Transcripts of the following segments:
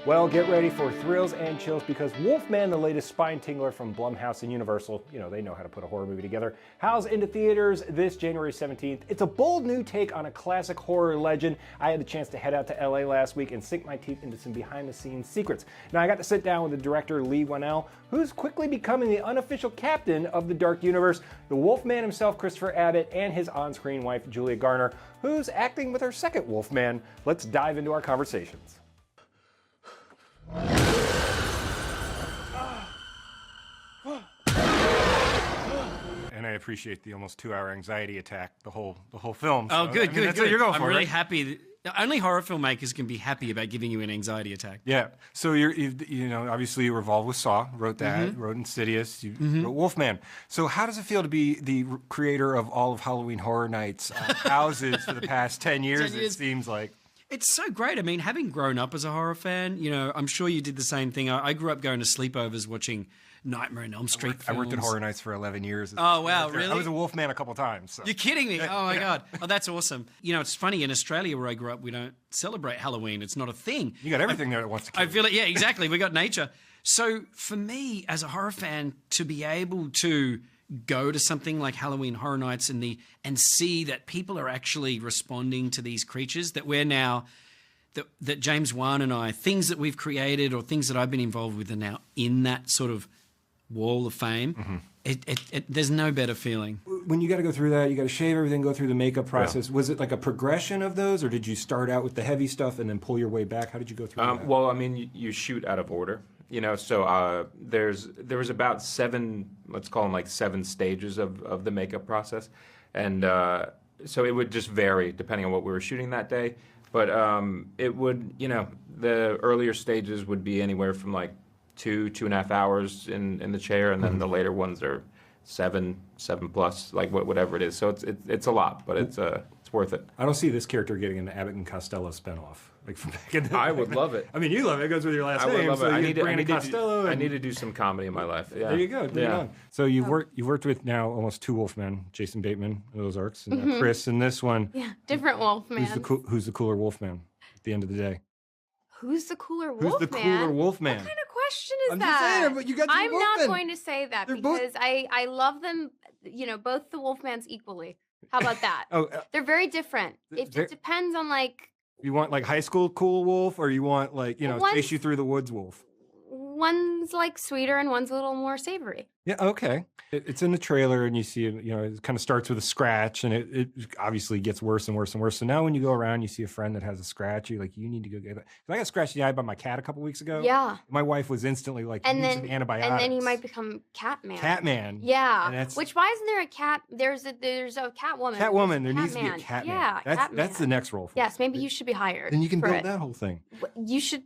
Well, get ready for thrills and chills because Wolfman, the latest spine tingler from Blumhouse and Universal, they know how to put a horror movie together, howls into theaters this January 17th. It's a bold new take on a classic horror legend. I had the chance to head out to LA last week and sink my teeth into some behind-the-scenes secrets. Now, I got to sit down with the director, Leigh Whannell, who's quickly becoming the unofficial captain of the dark universe, the Wolfman himself, Christopher Abbott, and his on-screen wife, Julia Garner, who's acting with her second Wolfman. Let's dive into our conversations. And I appreciate the almost 2-hour anxiety attack, the whole film. Oh, so, good. That's what you're going for. I'm really right? happy. Only horror filmmakers can be happy about giving you an anxiety attack. Yeah. So obviously you were involved with Saw, wrote that, wrote Insidious, you wrote Wolfman. So how does it feel to be the creator of all of Halloween Horror Nights houses for the past 10 years, it seems like? It's so great. I mean, having grown up as a horror fan, I'm sure you did the same thing. I grew up going to sleepovers watching Nightmare on Elm Street films. I worked at Horror Nights for 11 years. Oh, wow, really? I was a Wolfman a couple times. So. You're kidding me. Oh, my God. Oh, that's awesome. It's funny, in Australia where I grew up, we don't celebrate Halloween. It's not a thing. You got everything there that wants to kill I feel it. Yeah, exactly. We got nature. So for me, as a horror fan, to be able to go to something like Halloween Horror Nights and see that people are actually responding to these creatures that we're now... That James Wan and I, things that we've created or things that I've been involved with are now in that sort of wall of fame. There's no better feeling. When you got to go through that, you got to shave everything, go through the makeup process. Yeah. Was it like a progression of those, or did you start out with the heavy stuff and then pull your way back? How did you go through that? Well, I mean, you shoot out of order. So there was about 7, let's call them like 7 stages of the makeup process, and so it would just vary depending on what we were shooting that day. But it would, the earlier stages would be anywhere from like 2.5 hours in the chair, and then the later ones are 7 plus, like whatever it is. So it's a lot, but it's worth it. I don't see this character getting an Abbott and Costello spinoff. Like from back in the I would love it. I mean, you love it. It goes with your last name. I would love it. So I need to do some comedy in my life. Yeah. There you go. Bring it on. So you've worked with now almost 2 Wolfmen, Jason Bateman, Ozarks, and Chris in this one. Yeah, different Wolfman. Who's the cooler Wolfman at the end of the day? Who's the cooler Wolfman? Who's the cooler Wolfman? What kind of question is I'm that? just saying, but you got I'm Wolfmen. not going to say that because I love them, both the Wolfmans equally. How about that? They're very different. It just depends on You want like high school cool wolf, or you want like, chase you through the woods wolf? One's like sweeter and one's a little more savory. Yeah, okay. It's in the trailer and you see, it kind of starts with a scratch and it obviously gets worse and worse and worse. So now when you go around, you see a friend that has a scratch, you're like, you need to go get it. I got scratched in the eye by my cat a couple weeks ago. Yeah. My wife was instantly like, you need some antibiotics. And then he might become Catman. Catman. Yeah. Which, why isn't there a cat? There's a Catwoman. Catwoman. There needs to be a Catman. Yeah, that's the next role for Yes, maybe you should be hired. Then you can build that whole thing. You should,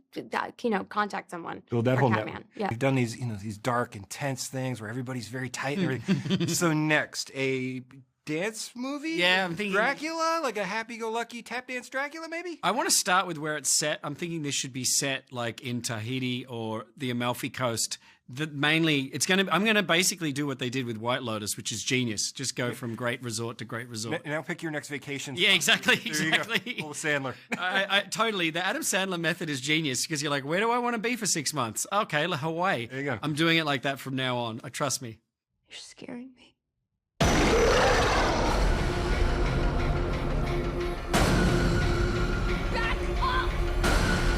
contact someone. Build that whole Catman. Yeah. We've done these, these dark, intense things where everybody's very tight and everything. So next, a dance movie? Yeah, I'm thinking Dracula, like a happy-go-lucky tap dance Dracula, maybe? I want to start with where it's set. I'm thinking this should be set like in Tahiti or the Amalfi Coast. I'm going to basically do what they did with White Lotus, which is genius. Just go from great resort to great resort. Now pick your next vacation. Yeah, exactly. Old Sandler. Totally. The Adam Sandler method is genius because you're like, where do I want to be for 6 months? Okay, Hawaii. There you go. I'm doing it like that from now on. Trust me. You're scaring me. Back off!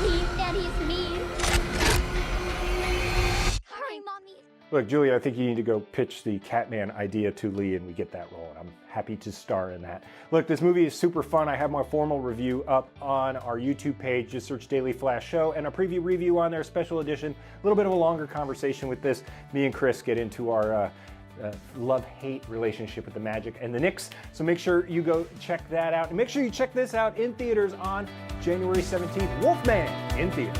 Please, Daddy's mean. Hurry, Mommy. Look, Julia, I think you need to go pitch the Catman idea to Leigh and we get that rolling. I'm happy to star in that. Look, this movie is super fun. I have my formal review up on our YouTube page. Just search Daily Flash Show and a preview review on there, special edition. A little bit of a longer conversation with this. Me and Chris get into our love-hate relationship with the Magic and the Knicks. So make sure you go check that out. And make sure you check this out in theaters on January 17th. Wolfman in theaters.